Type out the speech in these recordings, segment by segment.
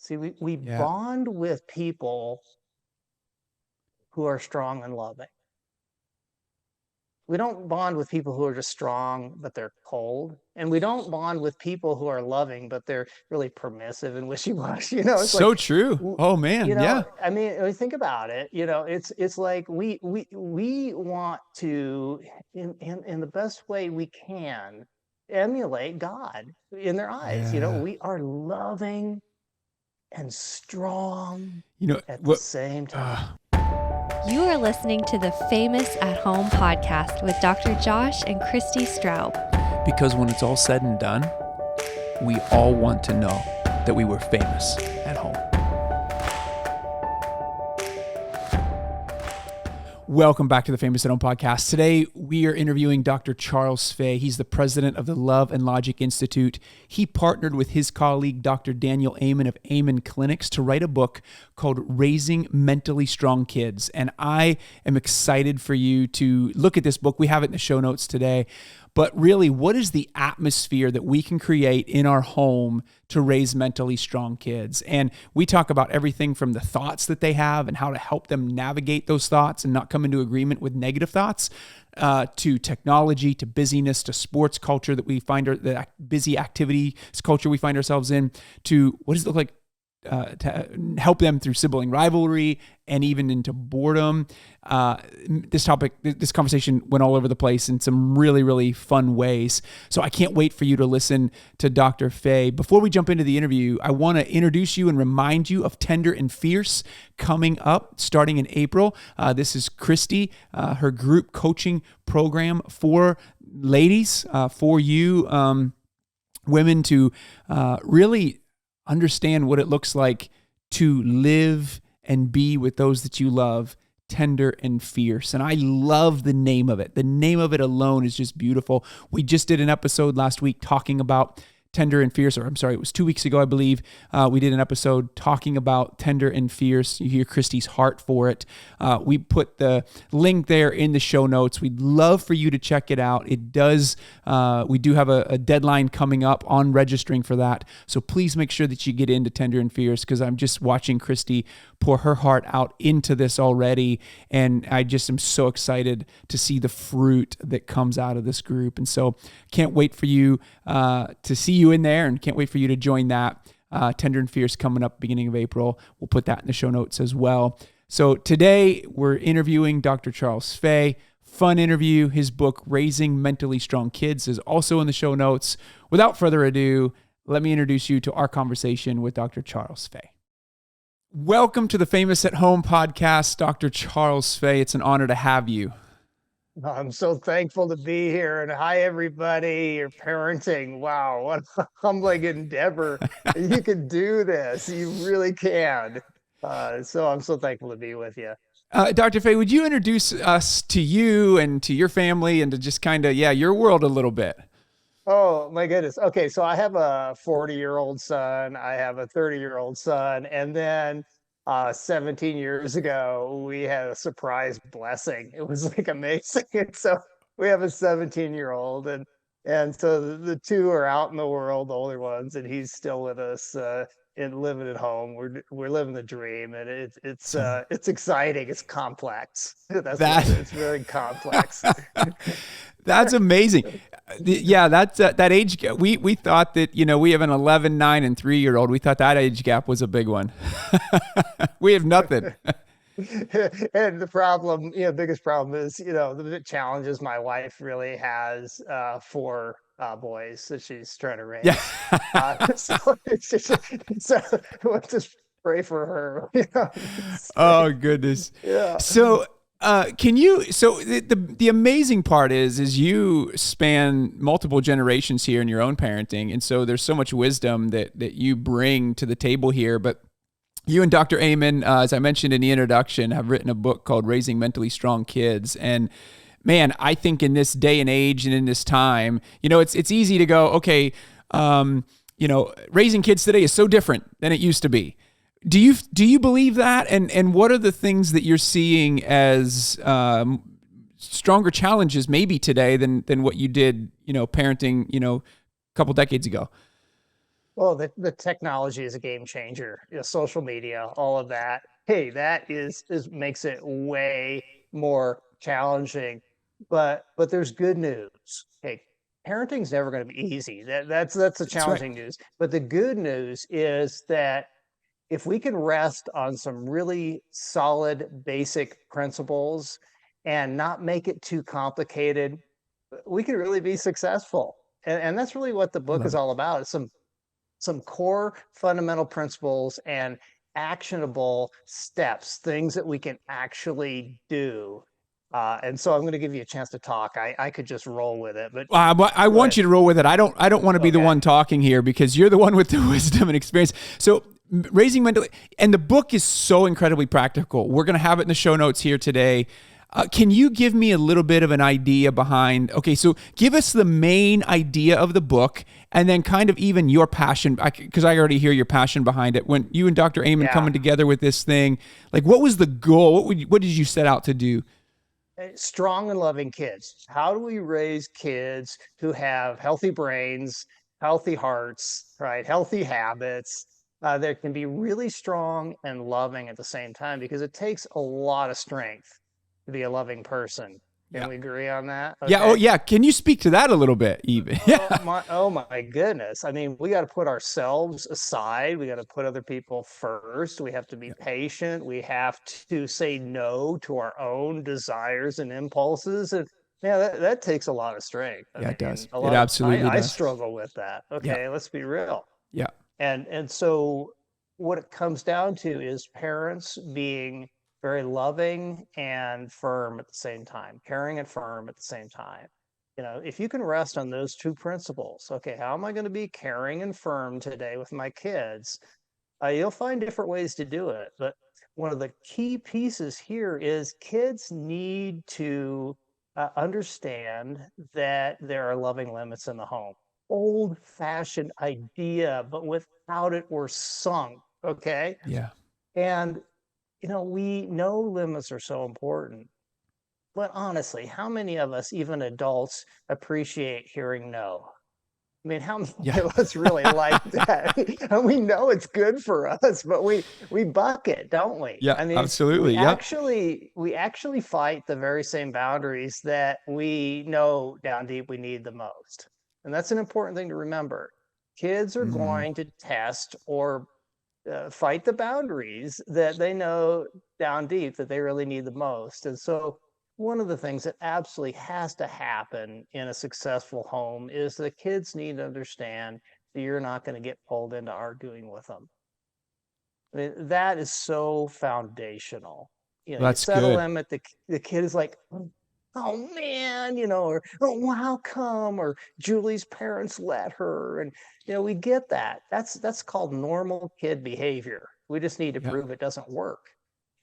See, we Yeah. bond with people who are strong and loving. We don't bond with people who are just strong, but they're cold. And we don't bond with people who are loving, but they're really permissive and wishy-washy. It's like, So true. Oh man. Yeah. I mean, when you think about it, it's like we want to, in the best way we can, emulate God in their eyes. Yeah. We are loving and strong You know at the what? same time. You are listening to the Famous at Home podcast with Dr. Josh and Christy Straub. Because when it's all said and done, we all want to know that we were famous at home. Welcome back to the Famous at Home podcast. Today, we are interviewing Dr. Charles Fay. He's the president of the Love and Logic Institute. He partnered with his colleague, Dr. Daniel Amen of Amen Clinics, to write a book called Raising Mentally Strong Kids. And I am excited for you to look at this book. We have it in the show notes today. But really, what is the atmosphere that we can create in our home to raise mentally strong kids? And we talk about everything from the thoughts that they have and how to help them navigate those thoughts and not come into agreement with negative thoughts, to technology, to busyness, to sports culture that we find, the busy activities culture we find ourselves in, to what does it look like to help them through sibling rivalry and even into boredom. This conversation went all over the place in some really, really fun ways. So I can't wait for you to listen to Dr. Fay. Before we jump into the interview, I want to introduce you and remind you of Tender and Fierce coming up starting in April. This is Christy, her group coaching program for ladies, for you women to really understand what it looks like to live and be with those that you love, tender and fierce. And I love the name of it. The name of it alone is just beautiful. We just did an episode last week talking about Tender and Fierce, or I'm sorry, it was 2 weeks ago, I believe. We did an episode talking about Tender and Fierce. You hear Christy's heart for it. We put the link there in the show notes. We'd love for you to check it out. It does. We do have a deadline coming up on registering for that. So please make sure that you get into Tender and Fierce, because I'm just watching Christy pour her heart out into this already. And I just am so excited to see the fruit that comes out of this group. And so can't wait for you to see you in there, and can't wait for you to join that. Tender and Fierce coming up beginning of April. We'll put that in the show notes as well. So today we're interviewing Dr. Charles Fay. Fun interview. His book, Raising Mentally Strong Kids, is also in the show notes. Without further ado, let me introduce you to our conversation with Dr. Charles Fay. Welcome to the Famous at Home podcast, Dr. Charles Fay. It's an honor to have you. I'm so thankful to be here. And hi, everybody. You're parenting. Wow, what a humbling endeavor. You can do this. You really can. So I'm so thankful to be with you. Dr. Fay, would you introduce us to you and to your family and to just kind of, your world a little bit? Oh, my goodness. Okay, so I have a 40-year-old son. I have a 30-year-old son. And then 17 years ago, we had a surprise blessing. It was like amazing. And so we have a 17-year-old, and so the two are out in the world, the older ones, and he's still with us and living at home. We're living the dream, and it's exciting. It's complex. That's what it is. It's very complex. That's amazing. That's that age gap. We thought that, we have an 11, 9, and 3-year-old. We thought that age gap was a big one. We have nothing. And the problem, biggest problem is, the challenges my wife really has for boys that she's trying to raise. Yeah. So we'll just pray for her. Oh, goodness. Yeah. So the amazing part is you span multiple generations here in your own parenting. And so there's so much wisdom that you bring to the table here. But you and Dr. Amen, as I mentioned in the introduction, have written a book called Raising Mentally Strong Kids. And man, I think in this day and age and in this time, it's easy to go, okay, raising kids today is so different than it used to be. Do you believe that? And what are the things that you're seeing as stronger challenges maybe today than what you did, parenting, a couple decades ago? Well, the technology is a game changer. Social media, all of that. Hey, that is makes it way more challenging. But there's good news. Hey, parenting's never going to be easy. That's the That's right. challenging news. But the good news is that if we can rest on some really solid basic principles and not make it too complicated, we can really be successful. And that's really what the I book love is it. all about. It's some core fundamental principles and actionable steps, things that we can actually do. And so I'm going to give you a chance to talk. I could just roll with it, but I go want ahead. you to roll with it. I don't want to be the Okay. one talking here because you're the one with the wisdom and experience. So raising mental, and the book is so incredibly practical. We're going to have it in the show notes here today. Can you give me a little bit of an idea behind? Okay, so give us the main idea of the book, and then kind of even your passion, because I already hear your passion behind it. When you and Dr. Amen Yeah. coming together with this thing, like what was the goal? What did you set out to do? Strong and loving kids. How do we raise kids who have healthy brains, healthy hearts, right? Healthy habits that can be really strong and loving at the same time because it takes a lot of strength to be a loving person. Can Yeah. we agree on that? Yeah. Oh, Okay. yeah. Can you speak to that a little bit, even? Yeah. Oh my goodness. I mean, we got to put ourselves aside. We got to put other people first. We have to be patient. We have to say no to our own desires and impulses. And yeah, that takes a lot of strength. I Yeah, it mean, does. It absolutely I does. struggle with that. Yeah. Okay, let's be real. Yeah. And so what it comes down to is parents being very loving and firm at the same time, caring and firm at the same time. If you can rest on those two principles, okay, how am I going to be caring and firm today with my kids? You'll find different ways to do it. But one of the key pieces here is kids need to understand that there are loving limits in the home. Old fashioned idea, but without it, we're sunk. Okay. Yeah. And, we know limits are so important. But honestly, how many of us, even adults, appreciate hearing no? I mean, how many Yeah. of us really like that? And we know it's good for us, but we buck it, don't we? Yeah. I mean, Absolutely. Yep. we actually fight the very same boundaries that we know down deep we need the most. And that's an important thing to remember. Kids are Mhm. going to test or fight the boundaries that they know down deep that they really need the most. And so, one of the things that absolutely has to happen in a successful home is the kids need to understand that you're not going to get pulled into arguing with them. I mean, that is so foundational. You That's set a good. limit, the kid is like, oh man, or oh, well, how come? Or Julie's parents let her. And we get that. That's called normal kid behavior. We just need to Yeah. prove it doesn't work.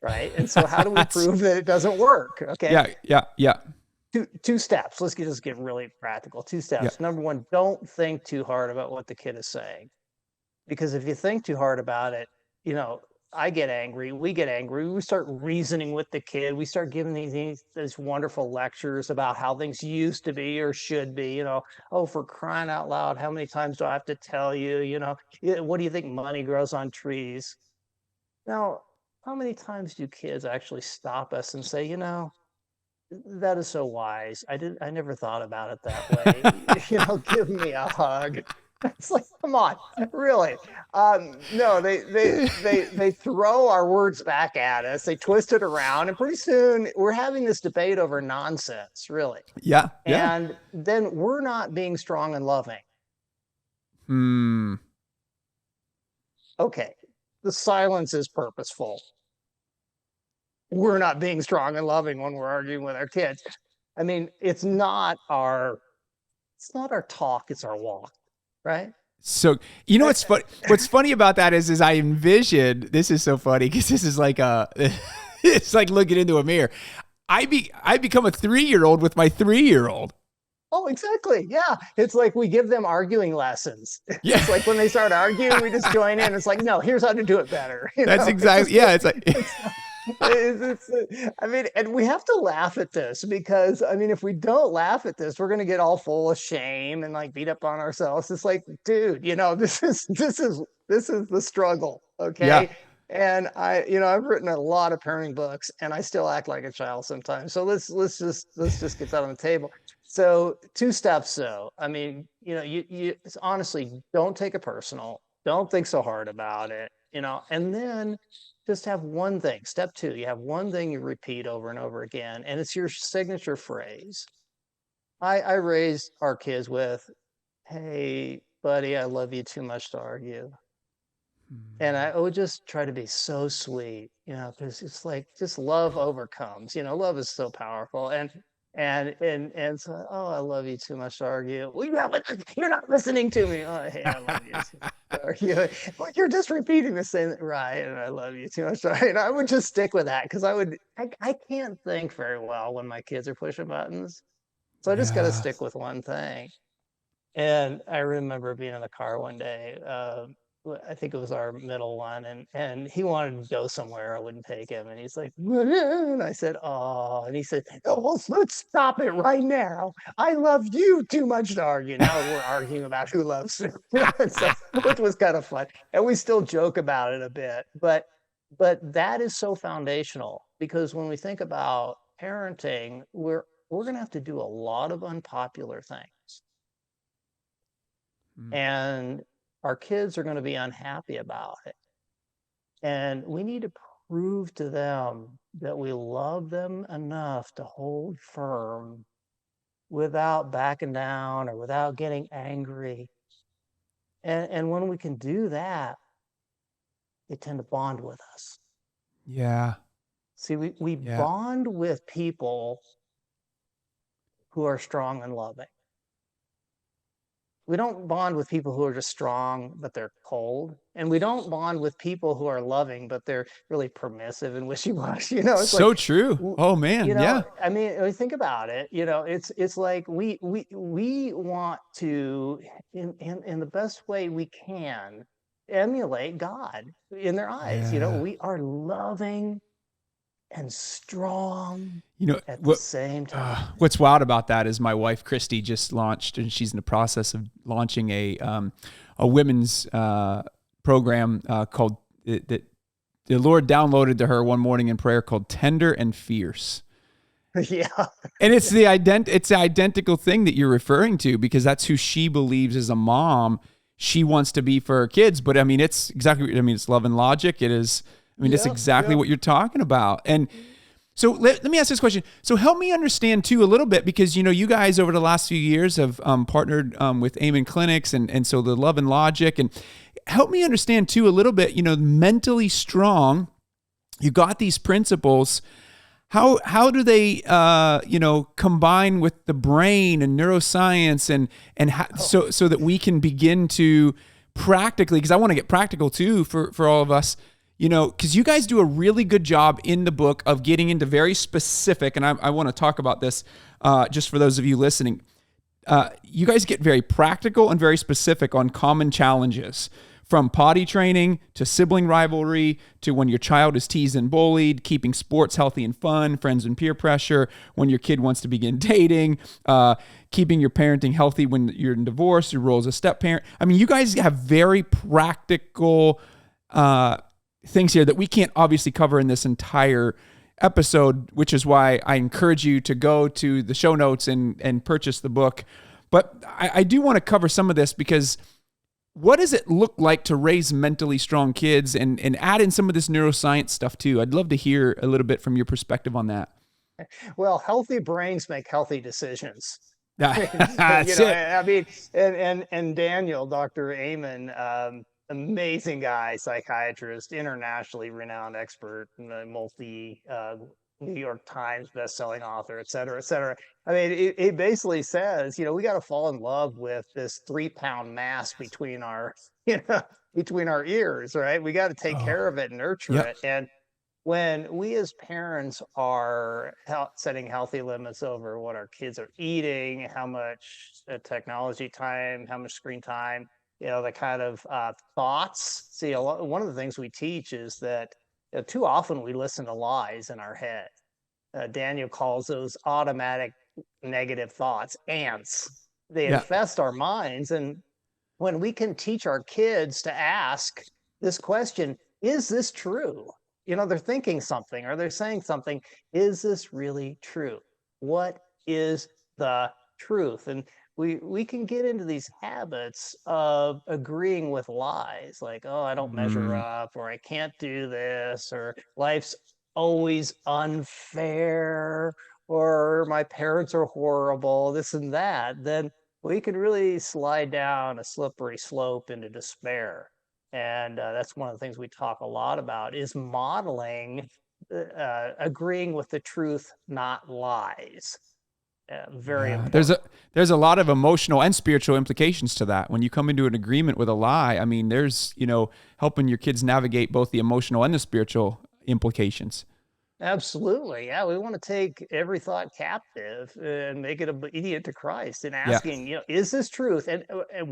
Right. And so how do we That's, prove that it doesn't work? Okay. yeah. Yeah. Yeah. Two steps. Just get really practical. Two Yeah. steps. Number one, don't think too hard about what the kid is saying. Because if you think too hard about it, I get angry, we get angry, we start reasoning with the kid, we start giving these wonderful lectures about how things used to be or should be, oh, for crying out loud, how many times do I have to tell you, what do you think money grows on trees? Now, how many times do kids actually stop us and say, that is so wise. I never thought about it that way. Give me a hug. It's like, come on, really? No, they throw our words back at us. They twist it around, and pretty soon we're having this debate over nonsense, really. Yeah. Yeah. And then we're not being strong and loving. Hmm. Okay, the silence is purposeful. We're not being strong and loving when we're arguing with our kids. I mean, it's not our talk, it's our walk, right? So what's funny? What's funny about that is I envisioned, this is so funny because this is like it's like looking into a mirror. I become a 3-year-old with my 3-year-old. Oh, exactly. Yeah. It's like we give them arguing lessons. Yeah. It's like when they start arguing, we just join in. It's like, no, here's how to do it better. That's exactly. Yeah. It's like I mean, and we have to laugh at this because, I mean, if we don't laugh at this, we're going to get all full of shame and like beat up on ourselves. It's like, dude, this is the struggle. Yeah. Okay. And I've written a lot of parenting books and I still act like a child sometimes. So let's just get that on the table. So two steps though. I mean, honestly, don't take it personal. Don't think so hard about it, and then just have one thing. Step two, you have one thing you repeat over and over again, and it's your signature phrase. I raised our kids with, "Hey, buddy, I love you too much to argue." And I would just try to be so sweet, because it's like just love overcomes. Love is so powerful. And so, oh, I love you too much to argue. Well, you're not listening to me. Oh, hey, I love you too much to argue. Like you're just repeating the same, right? And I love you too much to argue. And I would just stick with that because I can't think very well when my kids are pushing buttons. So I just got to Yeah. stick with one thing. And I remember being in the car one day. I think it was our middle one, and he wanted to go somewhere. I wouldn't take him, and he's like, and I said, "Oh," and he said, "Oh, well, let's stop it right now. I love you too much to argue." Now we're arguing about who loves who, so, which was kind of fun, and we still joke about it a bit. But that is so foundational because when we think about parenting, we're going to have to do a lot of unpopular things. Mm. And our kids are going to be unhappy about it. And we need to prove to them that we love them enough to hold firm without backing down or without getting angry. And when we can do that, they tend to bond with us. Yeah. See, we Yeah. bond with people who are strong and loving. We don't bond with people who are just strong, but they're cold. And we don't bond with people who are loving, but they're really permissive and wishy-washy. It's like, So true. Oh man. Yeah. I mean, when you think about it, it's like we want to, in the best way we can, emulate God in their eyes. Yeah. We are loving and strong You know at the what? same time. What's wild about that is my wife Christy just launched, and she's in the process of launching a women's program called that the Lord downloaded to her one morning in prayer called Tender and Fierce. Yeah. And it's it's the identical thing that you're referring to because that's who she believes as a mom she wants to be for her kids. But I mean, it's exactly. I mean, it's love and logic. It is. I mean, it's exactly what you're talking about. And so let me ask this question. So help me understand too a little bit because you guys over the last few years have partnered with Amen Clinics and so the Love and Logic, and help me understand too a little bit. Mentally strong. You got these principles. How do they combine with the brain and neuroscience so that we can begin to practically, because I want to get practical too for all of us. Because you guys do a really good job in the book of getting into very specific, and I want to talk about this just for those of you listening. You guys get very practical and very specific on common challenges, from potty training to sibling rivalry to when your child is teased and bullied, keeping sports healthy and fun, friends and peer pressure, when your kid wants to begin dating, keeping your parenting healthy when you're in divorce, your role as a step parent. I mean, you guys have very practical things here that we can't obviously cover in this entire episode, which is why I encourage you to go to the show notes and purchase the book. But I do want to cover some of this because what does it look like to raise mentally strong kids and add in some of this neuroscience stuff too? I'd love to hear a little bit from your perspective on that. Well, healthy brains make healthy decisions. That's it. I mean, and Daniel, Dr. Amen, amazing guy, psychiatrist, internationally renowned expert, multi New York Times best-selling author, et cetera, et cetera. I mean, it basically says, we got to fall in love with this 3-pound mass between our, between our ears, right? We got to take care of it and nurture Yep. it. And when we as parents are setting healthy limits over what our kids are eating, how much technology time, how much screen time, the kind of thoughts. See, one of the things we teach is that too often we listen to lies in our head. Daniel calls those automatic negative thoughts ants. They Yeah. infest our minds. And when we can teach our kids to ask this question, is this true? They're thinking something or they're saying something. Is this really true? What is the truth? And we can get into these habits of agreeing with lies, like, oh, I don't measure Mm. up, or I can't do this, or life's always unfair, or my parents are horrible, this and that. Then we can really slide down a slippery slope into despair. And that's one of the things we talk a lot about is modeling, agreeing with the truth, not lies. Very Yeah, important. there's a lot of emotional and spiritual implications to that. When you come into an agreement with a lie, I mean, there's, helping your kids navigate both the emotional and the spiritual implications. Absolutely. Yeah, we want to take every thought captive and make it obedient to Christ and Yeah. asking, is this truth? And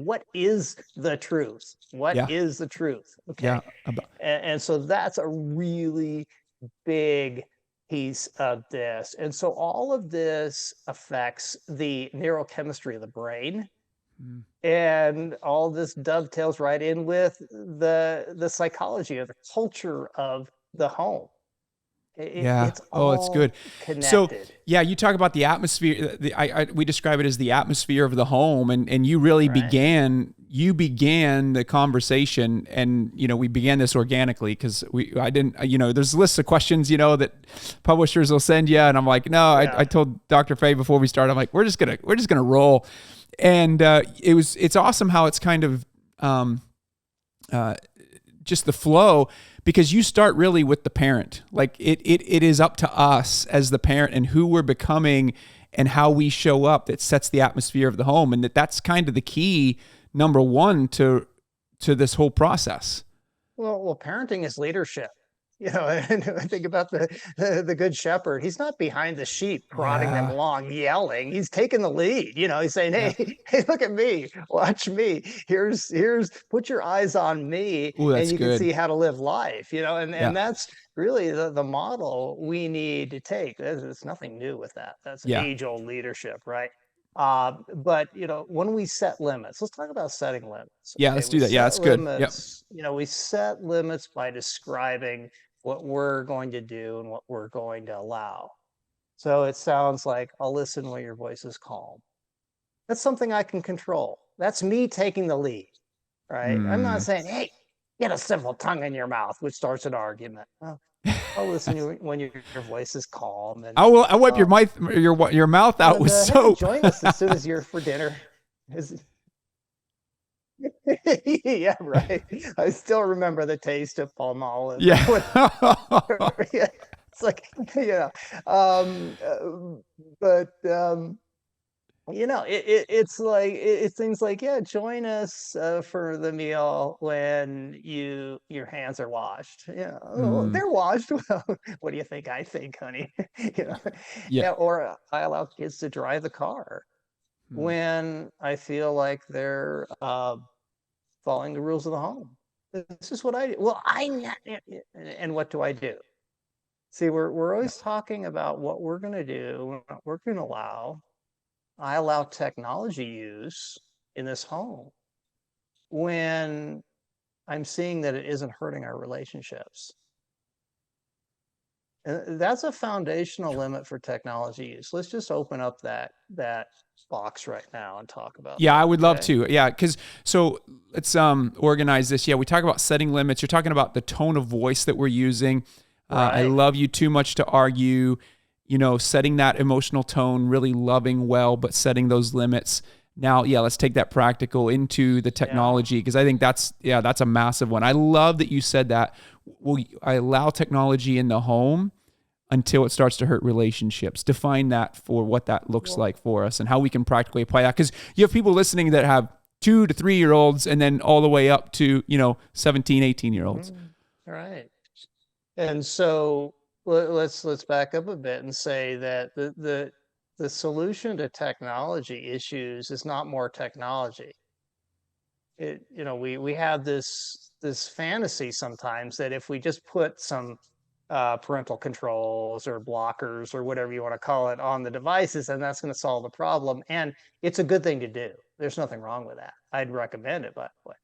what is the truth? What Yeah. is the truth? Okay. Yeah. And so that's a really big piece of this. And so all of this affects the neurochemistry of the brain. Mm. And all this dovetails right in with the psychology or the culture of the home. Yeah. It's Oh, it's all good. So, connected, yeah, you talk about the atmosphere. We describe it as the atmosphere of the home, and you really right? began the conversation, and we began this organically because I didn't, there's lists of questions, that publishers will send you, and I'm like, no, I Yeah. told Dr. Faye before we started, I'm like, we're just gonna roll, and it's awesome how it's kind of just the flow, because you start really with the parent. Like it is up to us as the parent and who we're becoming and how we show up that sets the atmosphere of the home, and that's kind of the key, number one, to this whole process. Well, parenting is leadership. And I think about the good shepherd. He's not behind the sheep prodding them Yeah. along, yelling. He's taking the lead. He's saying, Yeah. "Hey, hey, look at me, watch me. Here's put your eyes on me, Ooh, and that's you can good. see how to live life." And Yeah. that's really the model we need to take. There's nothing new with that. That's Yeah. age-old leadership, right? But when we set limits, let's talk about setting limits. Yeah, Okay, let's we do that. Yeah, set that's good. Yep. limits. We set limits by describing what we're going to do and what we're going to allow. So it sounds like, I'll listen when your voice is calm. That's something I can control. That's me taking the lead, right? I'm not Mm. saying, hey, get a civil tongue in your mouth, which starts an argument. Well, I'll listen when your voice is calm. And I'll wipe oh, your mouth out with hey, soap. join us as soon as you're for dinner. Yeah, right. I still remember the taste of palm olive. Yeah. Yeah, it's like, um, but it's like it's things like, yeah, join us for the meal when your hands are washed. Yeah, oh, Mm. they're washed. Well, what do you think I think, honey? you know, Yeah. yeah, or I allow kids to drive the car Mm. when I feel like they're following the rules of the home. This is what I do. Well, and what do I do? See, we're Yeah. always talking about what we're going to do, what we're going to allow. I allow technology use in this home when I'm seeing that it isn't hurting our relationships. And that's a foundational limit for technology use. Let's just open up that box right now and talk about Yeah, I that. would love Okay. to. Yeah, because so let's organize this. Yeah, we talk about setting limits. You're talking about the tone of voice that we're using. I Right. love you too much to argue. Setting that emotional tone, really loving well, but setting those limits. Now, yeah, let's take that practical into the Yeah. technology, because I think that's a massive one. I love that you said that. I allow technology in the home until it starts to hurt relationships. Define that for what that looks Well, like for us and how we can practically apply that. Because you have people listening that have 2 to 3 year olds and then all the way up to, 17, 18 year olds. right. And so let's back up a bit and say that the solution to technology issues is not more technology. We have this fantasy sometimes that if we just put some parental controls or blockers or whatever you want to call it on the devices, and that's going to solve the problem. And it's a good thing to do. There's nothing wrong with that. I'd recommend it, by the way.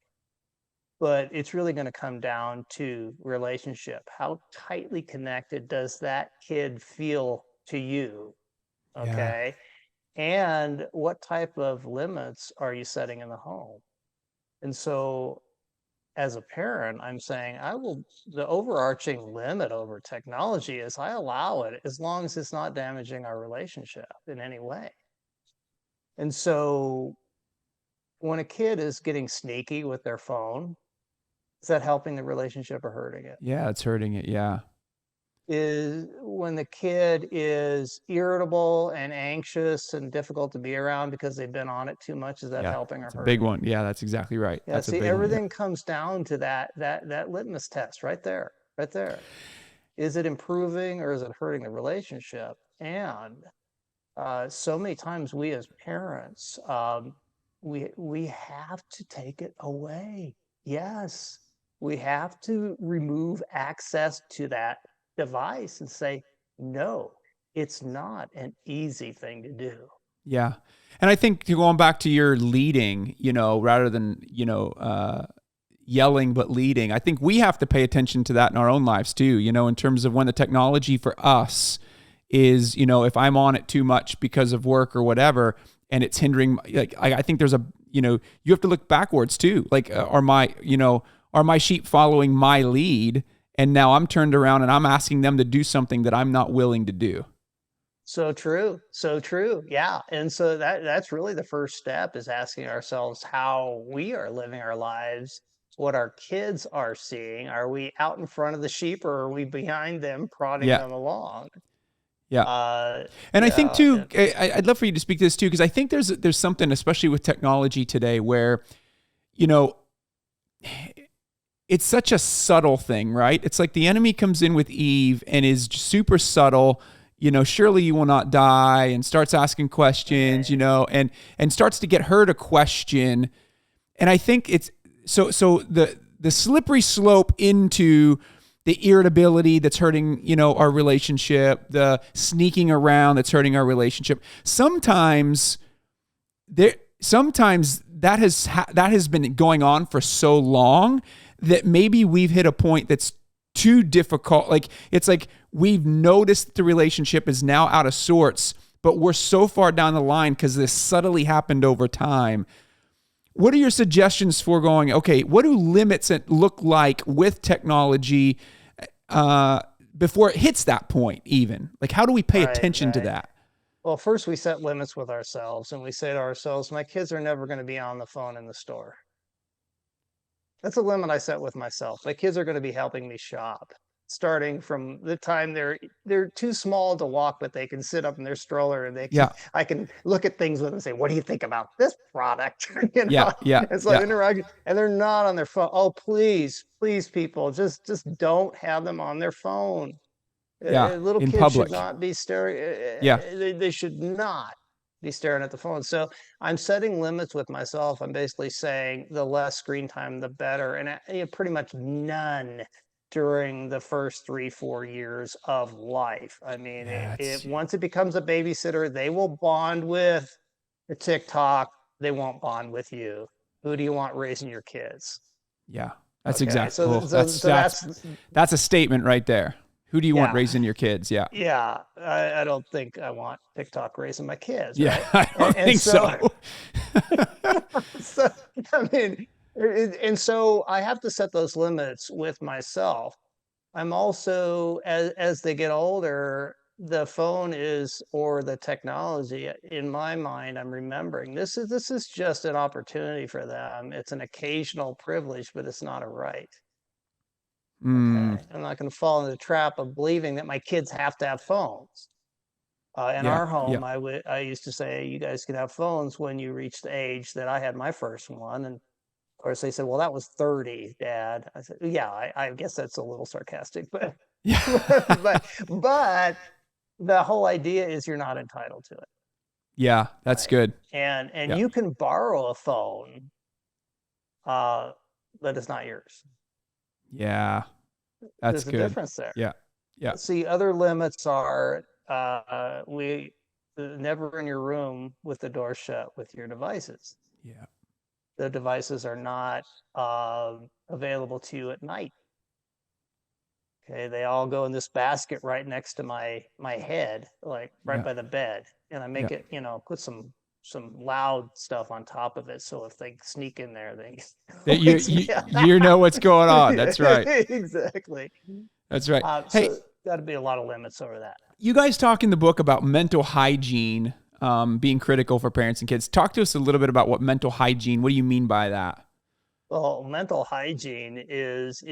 But it's really going to come down to relationship. How tightly connected does that kid feel to you? Yeah. Okay. And what type of limits are you setting in the home? And so as a parent, I'm saying the overarching limit over technology is I allow it as long as it's not damaging our relationship in any way. And so when a kid is getting sneaky with their phone, is that helping the relationship or hurting it? Yeah, it's hurting it. Yeah. Is when the kid is irritable and anxious and difficult to be around because they've been on it too much, is that Yeah. helping or It's a big hurting it? one. Yeah, that's exactly right. Yeah, That's a see, big one. Yeah. everything comes down to that litmus test right there, right there. Is it improving or is it hurting the relationship? And so many times we as parents, we have to take it away. Yes, we have to remove access to that device and say, no, it's not an easy thing to do. Yeah. And I think going back to your leading, rather than, yelling, but leading, I think we have to pay attention to that in our own lives too, in terms of when the technology for us is, if I'm on it too much because of work or whatever, and it's hindering, like, I think there's you have to look backwards too. Like, are my sheep following my lead? And now I'm turned around and I'm asking them to do something that I'm not willing to do. So true. So true. Yeah. And so that's really the first step, is asking ourselves how we are living our lives, what our kids are seeing. Are we out in front of the sheep or are we behind them prodding Yeah. them along? Yeah. And I think Yeah. too, I'd love for you to speak to this too, because I think there's something, especially with technology today, where, it's such a subtle thing, right? It's like the enemy comes in with Eve and is super subtle, surely you will not die, and starts asking questions, and starts to get her to question. And I think it's so the slippery slope into the irritability that's hurting, our relationship, the sneaking around that's hurting our relationship. Sometimes that has been going on for so long that maybe we've hit a point that's too difficult. Like, it's like we've noticed the relationship is now out of sorts, but we're so far down the line because this subtly happened over time. What are your suggestions for going, okay, what do limits look like with technology before it hits that point even? Like, how do we pay attention to that? Well, first we set limits with ourselves, and we say to ourselves, my kids are never going to be on the phone in the store. That's a limit I set with myself. My kids are going to be helping me shop, starting from the time they're too small to walk, but they can sit up in their stroller and Yeah. I can look at things with them and say, what do you think about this product? Yeah. It's like interaction, and they're not on their phone. Oh, please, people, just don't have them on their phone. Yeah. Little In kids should public. not be staring. Yeah. They should not be staring at the phone. So I'm setting limits with myself. I'm basically saying the less screen time, the better. And pretty much none during the first 3-4 years of life. I mean, Yeah, once it becomes a babysitter, they will bond with the TikTok. They won't bond with you. Who do you want raising your kids? Yeah. That's Okay, exactly. so That's a statement right there. Who do you want yeah. raising your kids? Yeah. Yeah, I don't think I want TikTok raising my kids, Yeah. right? I don't think so. So I mean, and so I have to set those limits with myself. I'm also, as they get older, the phone is, or the technology, in my mind, I'm remembering this is just an opportunity for them. It's an occasional privilege, but it's not a right. Okay, I'm not going to fall into the trap of believing that my kids have to have phones. In Yeah. our Yeah. home, I used to say, you guys can have phones when you reach the age that I had my first one. And of course they said, well, that was 30, Dad. I said, yeah, I guess that's a little sarcastic, but Yeah. but the whole idea is you're not entitled to it. Yeah. That's Right. good. And Yeah. you can borrow a phone, but it's not yours. Yeah. That's There's a good. difference there. Yeah. Yeah. See, other limits are we never in your room with the door shut with your devices. Yeah. The devices are not available to you at night. Okay, they all go in this basket right next to my head, like right Yeah. by the bed, and I Yeah. make it, put some loud stuff on top of it, so if they sneak in there, they That wakes me up. you know what's going on. That's right. Exactly. That's right. Hey, So got to be a lot of limits over that. you guys talk in the book about mental hygiene being critical for parents and kids. Talk to us a little bit about what mental hygiene. What do you mean by that? Well, mental hygiene is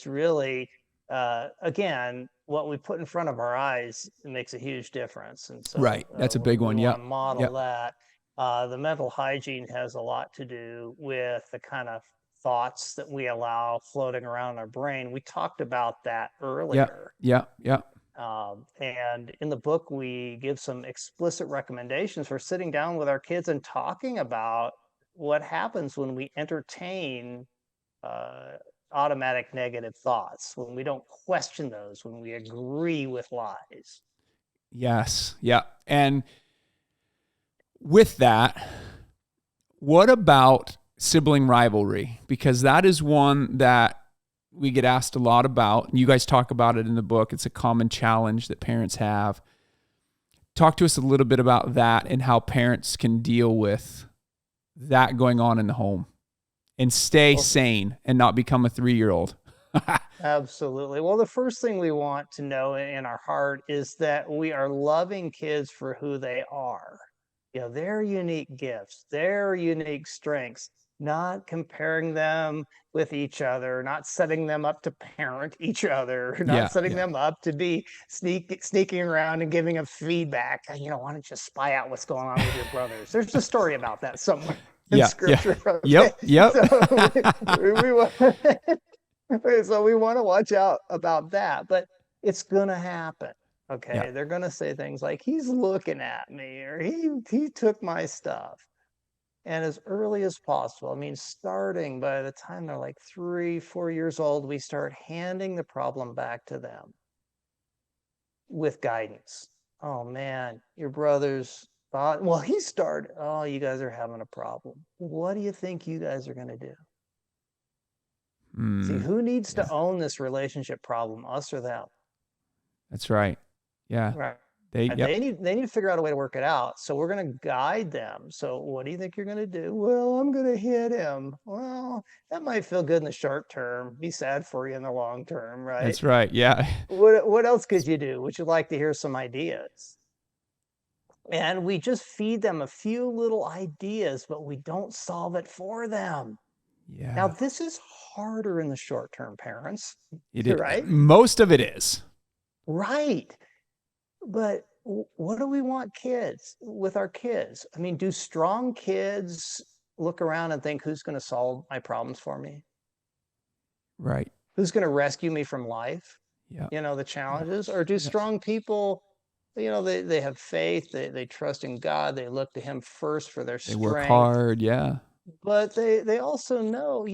really again what we put in front of our eyes makes a huge difference, and so Right. That's a big we one. want to Yep. model Yep. that. The mental hygiene has a lot to do with the kind of thoughts that we allow floating around our brain. We talked about that Yep. earlier. Yep. Yep. And in the book, we give some explicit recommendations for sitting down with our kids and talking about what happens when we entertain uh, automatic negative thoughts, when we don't question those, when we agree with lies. Yes. Yeah. And with that, what about sibling rivalry? Because that is one that we get asked a lot about. You guys talk about it in the book. It's a common challenge that parents have. Talk to us a little bit about that and how parents can deal with that going on in the home and stay sane and not become a 3-year-old. Absolutely. Well, the first thing we want to know in our heart is that we are loving kids for who they are. Their unique gifts, their unique strengths, not comparing them with each other, not setting them up to parent each other, not setting them up to be sneaking around and giving them feedback. Why don't you spy out what's going on with your brothers? There's a story about that somewhere in scripture. Okay? Yep. So we want to watch out about that, but it's going to happen. Okay. Yeah. They're going to say things like, he's looking at me, or he took my stuff. And as early as possible, starting by the time they're like 3-4 years old, we start handing the problem back to them with guidance. Oh man, your brother's thought, well, he started, oh, you guys are having a problem. What do you think you guys are going to do? See, who needs to own this relationship problem, us or them? That's right. Yeah. Right. They need to figure out a way to work it out. So we're going to guide them. So what do you think you're going to do? Well, I'm going to hit him. Well, that might feel good in the short term, be sad for you in the long term, right? That's right. Yeah. What else could you do? Would you like to hear some ideas? And we just feed them a few little ideas, but we don't solve it for them. Yeah. Now, this is harder in the short term, parents. It is. Right? Most of it is. Right. But what do we want with our kids? Do strong kids look around and think, who's going to solve my problems for me? Right. Who's going to rescue me from life? Yeah. The challenges? Or do strong people, they have faith, they trust in God, they look to him first for their strength. They work hard, yeah. But they also know,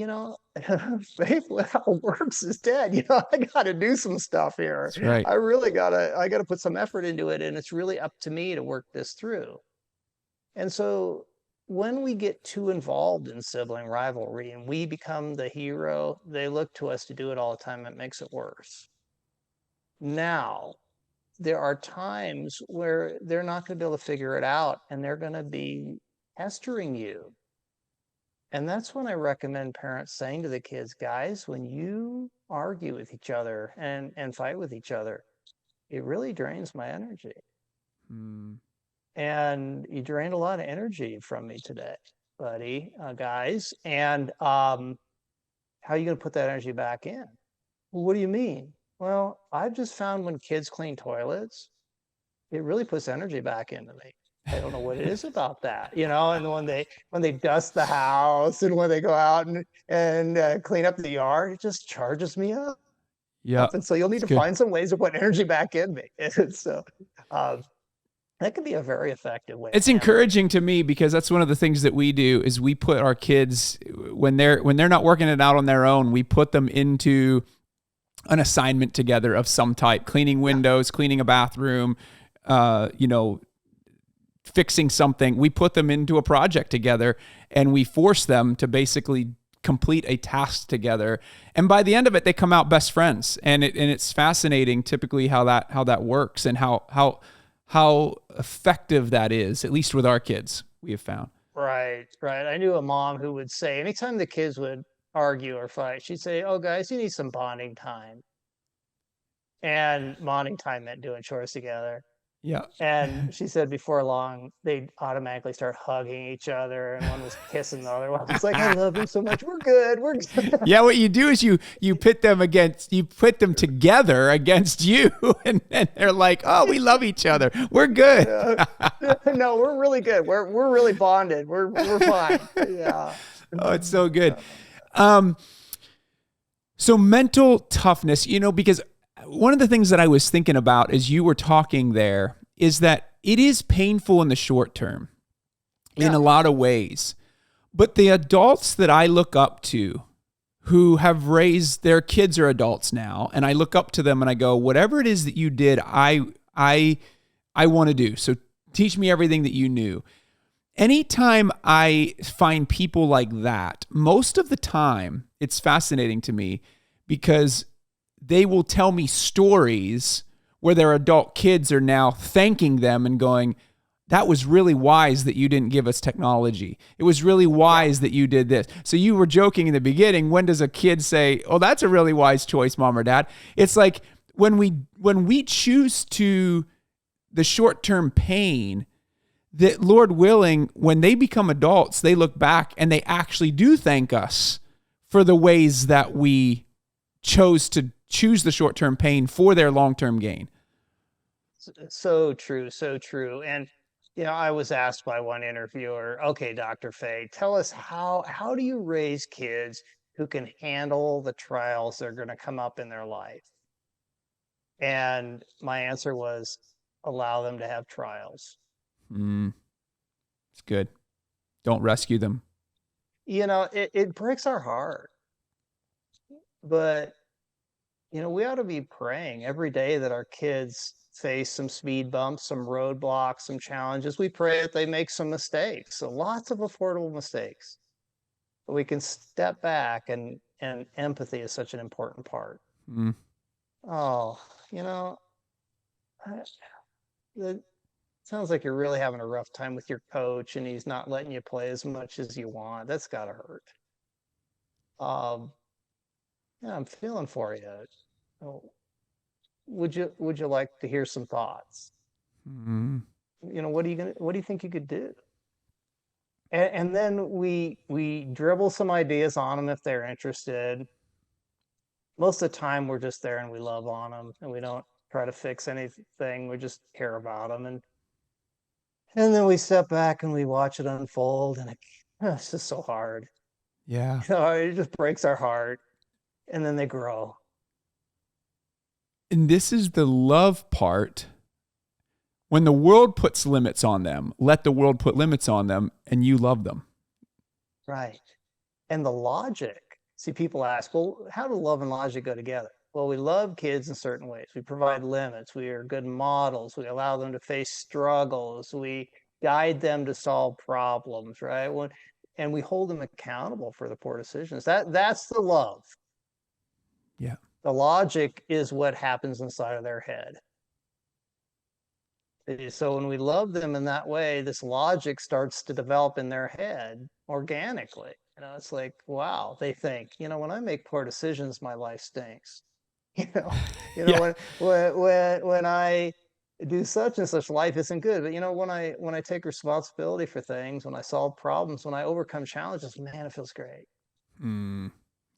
faith without works is dead. I got to do some stuff here. That's right. I gotta put some effort into it, and it's really up to me to work this through. And so when we get too involved in sibling rivalry and we become the hero, they look to us to do it all the time. It makes it worse. Now, there are times where they're not going to be able to figure it out, and they're going to be pestering you. And that's when I recommend parents saying to the kids, guys, when you argue with each other and fight with each other, it really drains my energy. And you drained a lot of energy from me today, buddy, guys. And how are you going to put that energy back in? Well, what do you mean? Well, I've just found when kids clean toilets, it really puts energy back into me. I don't know what it is about that, and when they dust the house and when they go out and clean up the yard, it just charges me up. Yeah. And so you'll need to find some ways to put energy back in me. And so that can be a very effective way. It's encouraging to me because that's one of the things that we do is we put our kids when they're not working it out on their own, we put them into an assignment together of some type, cleaning windows, cleaning a bathroom, fixing something. We put them into a project together and we force them to basically complete a task together. And by the end of it, they come out best friends. And it's fascinating typically how that works and how effective that is, at least with our kids, we have found. Right. I knew a mom who would say, anytime the kids would argue or fight, she'd say, "Oh, guys, you need some bonding time." And bonding time meant doing chores together. Yeah. And she said before long, they'd automatically start hugging each other, and one was kissing the other one. It's like, "I love him so much. We're good. We're good." Yeah, what you do is you put them together against you, and they're like, "Oh, we love each other. We're good." No, we're really good. We're really bonded. We're fine. Yeah. Oh, it's so good. So mental toughness, because one of the things that I was thinking about as you were talking there is that it is painful in the short term in a lot of ways. But the adults that I look up to who have raised their kids are adults now, and I look up to them and I go, whatever it is that you did, I want to do. So teach me everything that you knew. Anytime I find people like that, most of the time it's fascinating to me because they will tell me stories where their adult kids are now thanking them and going, "That was really wise that you didn't give us technology. It was really wise that you did this." So you were joking in the beginning. When does a kid say, "Oh, that's a really wise choice, Mom or Dad"? It's like when we choose to the short-term pain, that Lord willing, when they become adults, they look back and they actually do thank us for the ways that we chose to choose the short-term pain for their long-term gain. So true, so true. And I was asked by one interviewer, "Okay, Dr. Fay, tell us how do you raise kids who can handle the trials that are going to come up in their life?" And my answer was, allow them to have trials. It's good. Don't rescue them. It breaks our heart, but we ought to be praying every day that our kids face some speed bumps, some roadblocks, some challenges. We pray that they make some mistakes, so lots of affordable mistakes. But we can step back, and empathy is such an important part. Oh, it sounds like you're really having a rough time with your coach and he's not letting you play as much as you want. That's gotta hurt. Yeah, I'm feeling for you. Oh, would you like to hear some thoughts? What do you think you could do? And then we dribble some ideas on them if they're interested. Most of the time we're just there and we love on them and we don't try to fix anything. We just care about them, and then we step back and we watch it unfold, and it's just so hard. Yeah. It just breaks our heart, and then they grow. And this is the love part. When the world puts limits on them, let the world put limits on them, and you love them. Right. And the logic. See, people ask, well, how do love and logic go together? Well, we love kids in certain ways. We provide limits. We are good models. We allow them to face struggles. We guide them to solve problems, right? And we hold them accountable for the poor decisions. That's the love. Yeah. The logic is what happens inside of their head. So when we love them in that way, this logic starts to develop in their head organically. It's like, wow, they think, when I make poor decisions, my life stinks. Yeah. When I do such and such, life isn't good. But when I take responsibility for things, when I solve problems, when I overcome challenges, man, it feels great.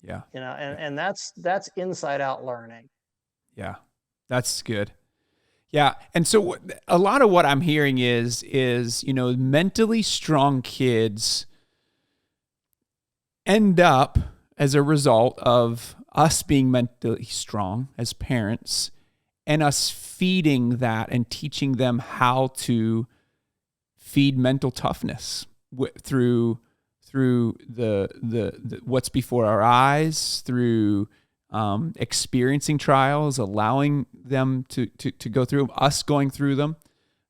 Yeah. And that's inside out learning. Yeah. That's good. Yeah. And so a lot of what I'm hearing is mentally strong kids end up as a result of us being mentally strong as parents and us feeding that and teaching them how to feed mental toughness through the what's before our eyes, through experiencing trials, allowing them to go through them, us going through them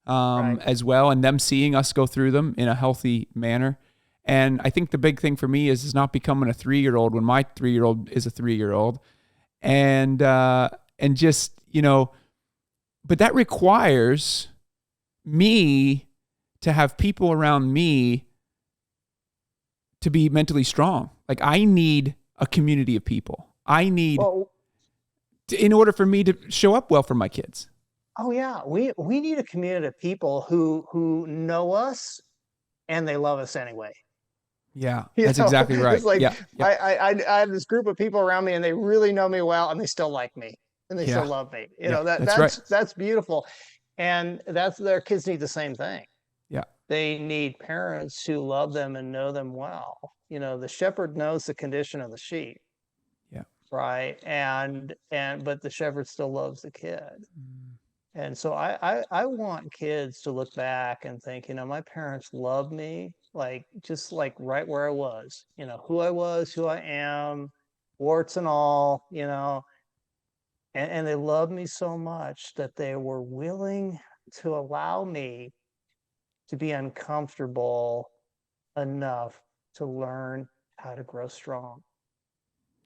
Right. as well, and them seeing us go through them in a healthy manner. And I think the big thing for me is not becoming a 3-year-old when my 3-year-old is a 3-year-old, and just but that requires me to have people around me to be mentally strong. Like I need a community of people. I need Well, in order for me to show up well for my kids. oh yeah, we need a community of people who know us and they love us anyway. Yeah, You that's know, exactly right. it's like Yeah, yep, I have this group of people around me and they really know me well and they still like me and they still yeah, love me. You yeah. know, that That's right. that's beautiful. And that's their kids need the same thing. Yeah, They need parents who love them and know them well. You know, the shepherd knows the condition of the sheep, yeah. right? And but the shepherd still loves the kid. And so I want kids to look back and think, you know, my parents loved me, like just like right where I was, you know, who I was, who I am, warts and all, you know, and they loved me so much that they were willing to allow me to be uncomfortable enough to learn how to grow strong.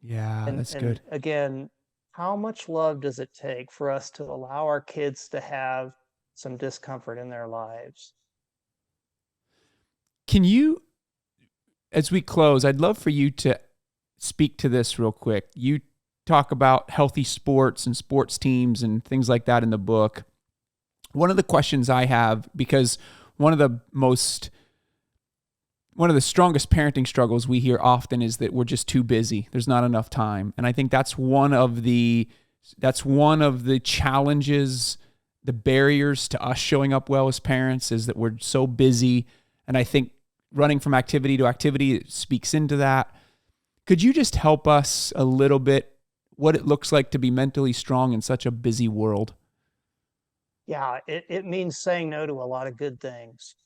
Yeah, that's And good. again, how much love does it take for us to allow our kids to have some discomfort in their lives? Can you, as we close, I'd love for you to speak to this real quick. You talk about healthy sports and sports teams and things like that in the book. One of the questions I have, because one of the most one of the strongest parenting struggles we hear often is that we're just too busy. There's not enough time. And I think that's one of the challenges, the barriers to us showing up well as parents is that we're so busy. And I think running from activity to activity speaks into that. Could you just help us a little bit what it looks like to be mentally strong in such a busy world? Yeah, it means saying no to a lot of good things.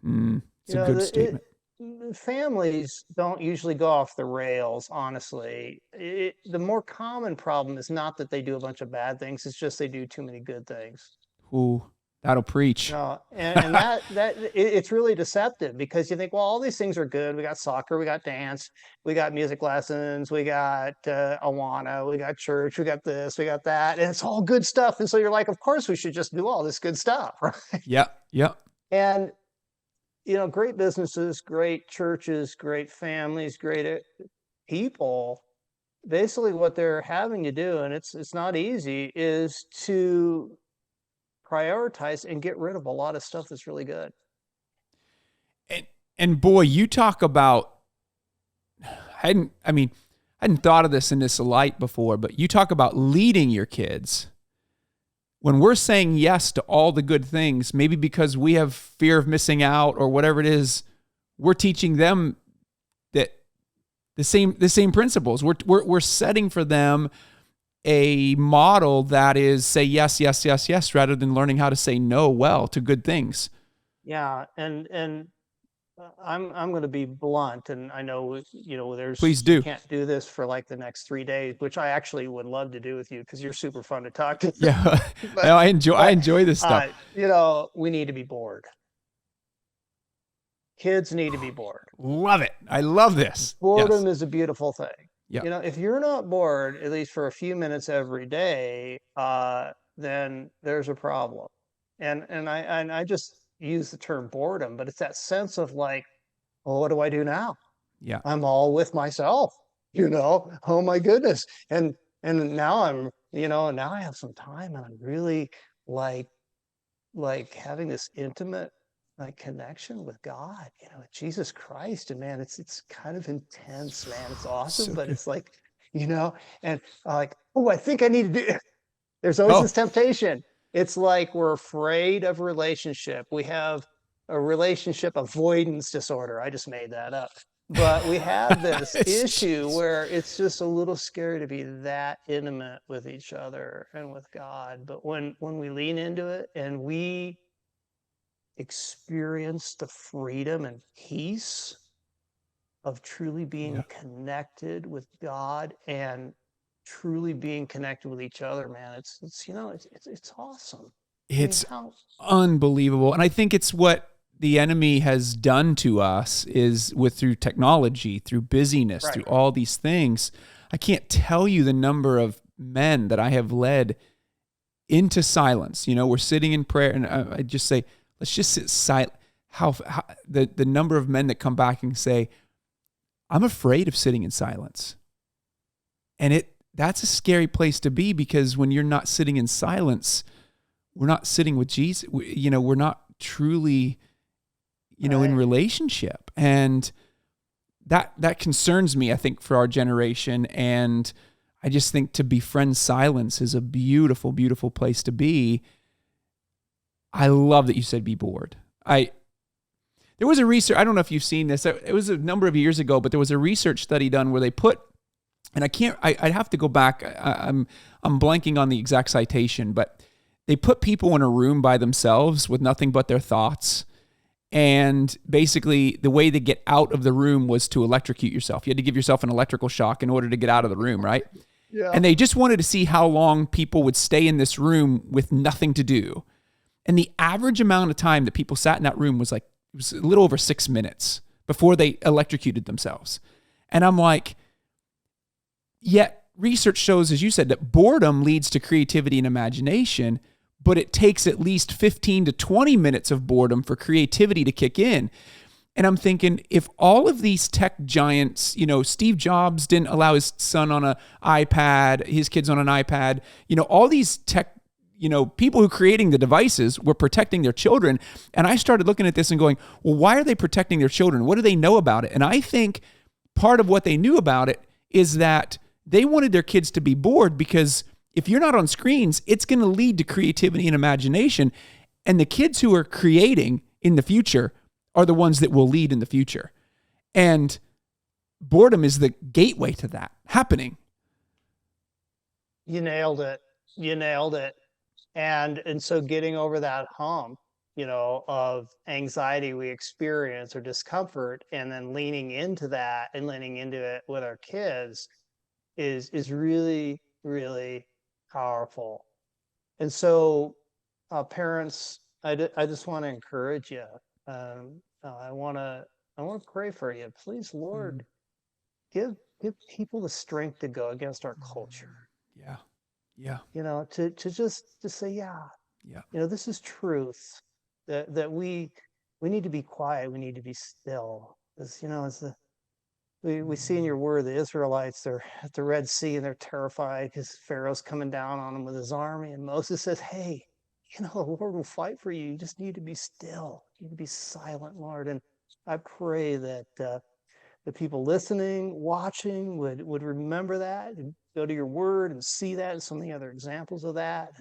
It's You a know, good statement. families don't usually go off the rails, honestly. The more common problem is not that they do a bunch of bad things, it's just they do too many good things. Ooh, that'll preach. No, and it's really deceptive because you think, well, all these things are good. We got soccer, we got dance, we got music lessons, we got Awana, we got church, we got this, we got that, and it's all good stuff. And so you're like, of course, we should just do all this good stuff, right? Yep, yep. And you know, great businesses, great churches, great families, great people. Basically, what they're having to do, and it's not easy, is to prioritize and get rid of a lot of stuff that's really good. And boy, you talk about I hadn't thought of this in this light before, but you talk about leading your kids. When we're saying yes to all the good things, maybe because we have fear of missing out or whatever it is, we're teaching them that the same principles. We're setting for them a model that is say yes, yes, yes, yes, rather than learning how to say no well to good things. Yeah, and I'm going to be blunt, and I know you know Please we do. can't do this for like the next 3 days, which I actually would love to do with you because you're super fun to talk to. Yeah, but I enjoy this stuff. you know, we need to be bored. Kids need to be bored. Love it. I love this. Boredom Yes. is a beautiful thing. Yeah. You know, if you're not bored, at least for a few minutes every day, then there's a problem. And I just use the term boredom, but it's that sense of like, well, what do I do now? Yeah. I'm all with myself, you know. Oh my goodness. And now I'm, you know, now I have some time and I'm really like having this intimate like connection with God, you know, with Jesus Christ. And man, it's kind of intense, man. It's awesome, So but good. it's like, you know, and like, oh, I think I need to do there's always Oh, this temptation. It's like we're afraid of relationship. We have a relationship avoidance disorder. I just made that up. But we have this issue Jeez. where it's just a little scary to be that intimate with each other and with God. But when we lean into it and we experience the freedom and peace of truly being Yeah. connected with God and truly being connected with each other, man. It's awesome. I mean, It's unbelievable. And I think it's what the enemy has done to us is through technology, through busyness, Right. through all these things. I can't tell you the number of men that I have led into silence. We're sitting in prayer, and I just say, let's just sit silent. How the number of men that come back and say, I'm afraid of sitting in silence. And that's a scary place to be, because when you're not sitting in silence, we're not sitting with Jesus. We're not truly, in relationship. And that concerns me, I think, for our generation. And I just think to befriend silence is a beautiful, beautiful place to be. I love that you said be bored. There was a research, I don't know if you've seen this. It was a number of years ago, but there was a research study done where they put, and I'd have to go back. I'm blanking on the exact citation, but they put people in a room by themselves with nothing but their thoughts. And basically the way to get out of the room was to electrocute yourself. You had to give yourself an electrical shock in order to get out of the room, right? Yeah. And they just wanted to see how long people would stay in this room with nothing to do. And the average amount of time that people sat in that room was a little over 6 minutes before they electrocuted themselves. And I'm like, yet research shows, as you said, that boredom leads to creativity and imagination, but it takes at least 15 to 20 minutes of boredom for creativity to kick in. And I'm thinking, if all of these tech giants, Steve Jobs didn't allow his son on an iPad, his kids on an iPad, all these tech, people who are creating the devices were protecting their children. And I started looking at this and going, well, why are they protecting their children? What do they know about it? And I think part of what they knew about it is that they wanted their kids to be bored, because if you're not on screens, it's going to lead to creativity and imagination. And the kids who are creating in the future are the ones that will lead in the future. And boredom is the gateway to that happening. You nailed it. And so getting over that hump, of anxiety we experience or discomfort, and then leaning into that and leaning into it with our kids is really, really powerful. And so, parents, I just want to encourage you. I want to pray for you. Please, Lord, give people the strength to go against our culture. Yeah. To just say, yeah. This is truth. That we need to be quiet. We need to be still. We see in your word the Israelites, they're at the Red Sea and they're terrified because Pharaoh's coming down on them with his army. And Moses says, hey, the Lord will fight for you. You just need to be still. You need to be silent, Lord. And I pray that the people listening, watching would remember that and go to your word and see that and so many other examples of that.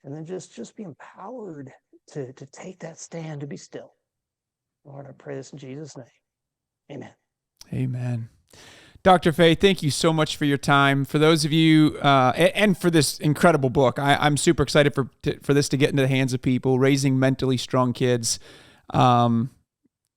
And then just be empowered to take that stand, to be still. Lord, I pray this in Jesus' name. Amen. Amen. Dr. Fay, thank you so much for your time. For those of you, and for this incredible book, I'm super excited for this to get into the hands of people, raising mentally strong kids. Thank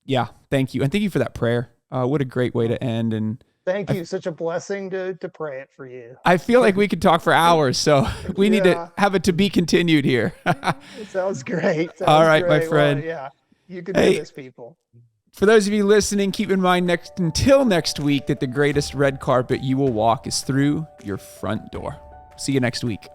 you. And thank you for that prayer. What a great way to end. And thank you. Such a blessing to pray it for you. I feel like we could talk for hours, so we need to have it to be continued here. It sounds great. All right, my friend. Well, you can do this, people. For those of you listening, keep in mind until next week that the greatest red carpet you will walk is through your front door. See you next week.